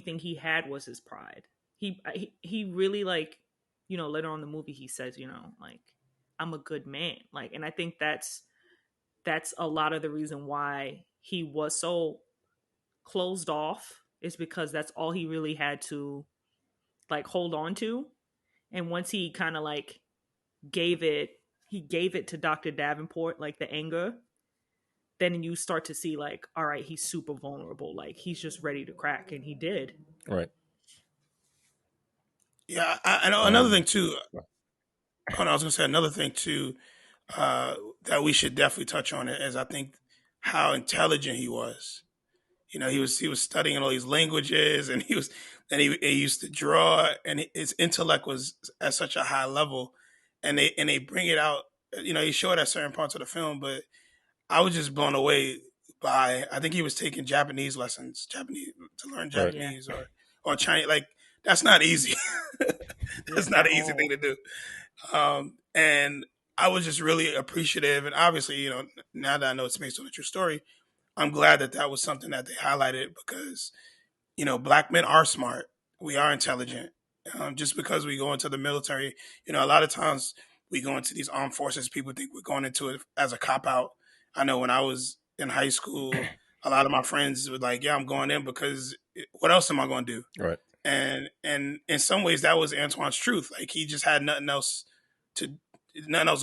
thing he had was his pride. He really, like, you know, later on in the movie he says, you know, like, I'm a good man. Like, and I think that's a lot of the reason why he was so closed off, is because that's all he really had to, like, hold on to. And once he kind of like gave it he gave it to Dr. Davenport, like the anger, then you start to see, like, all right, he's super vulnerable, like he's just ready to crack, and he did. Right. Yeah, I know another thing too. Oh, no, I was gonna say another thing too, that we should definitely touch on it is, I think, how intelligent he was. You know, he was studying all these languages, and he used to draw, and his intellect was at such a high level, and they bring it out. You know, he showed at certain parts of the film, but I was just blown away by. I think he was taking Japanese lessons, Japanese to learn Right. Yeah. Japanese or Chinese. Like, that's not easy. Yeah, That's not at an easy thing all. to do. And I was just really appreciative, and obviously, you know, now that I know it's based on a true story, I'm glad that that was something that they highlighted, because, you know, black men are smart. We are intelligent. Just because we go into the military, you know, a lot of times we go into these armed forces, people think we're going into it as a cop out. I know when I was in high school, a lot of my friends were like, "Yeah, I'm going in because what else am I going to do?" Right. And in some ways, that was Antoine's truth. Like, he just had to nothing else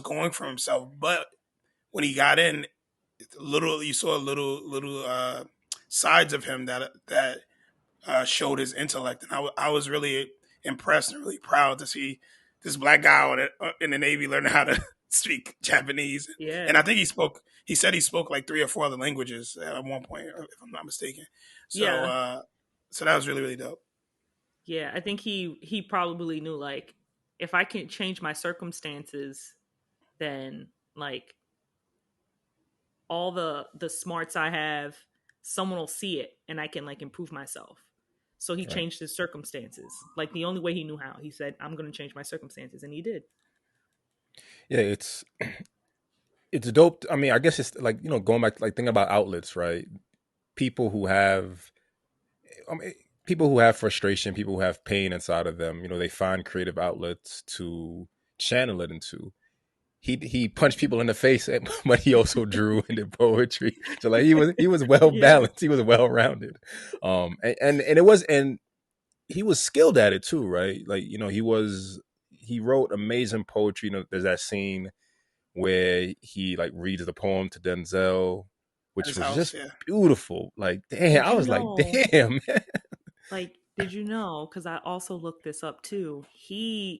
going for himself. But when he got in, you saw little sides of him that showed his intellect, and I was really impressed and really proud to see this black guy in the Navy learning how to speak Japanese. And Yeah. I think he said he spoke like 3 or 4 other languages at one point, if I'm not mistaken. So Yeah. so that was really, really dope. Yeah, I think he probably knew, like, if I can change my circumstances, then, like, all the smarts I have, someone will see it and I can, like, improve myself. So he Right. changed his circumstances. Like, the only way he knew how. He said, I'm going to change my circumstances, and he did. Yeah, it's dope. I mean, I guess it's like, you know, going back, like, thinking about outlets, right? People who have, I mean, people who have frustration, people who have pain inside of them, you know, they find creative outlets to channel it into. He punched people in the face, but he also drew and did poetry. So, like, he was well Yeah. balanced. He was well rounded. And it was, and he was skilled at it too, right? Like, you know, he wrote amazing poetry. You know, there's that scene where he, like, reads the poem to Denzel, At which his was house, just yeah. beautiful. Like, damn, Did I you was like, know? damn. Like, did you know? Because I also looked this up too.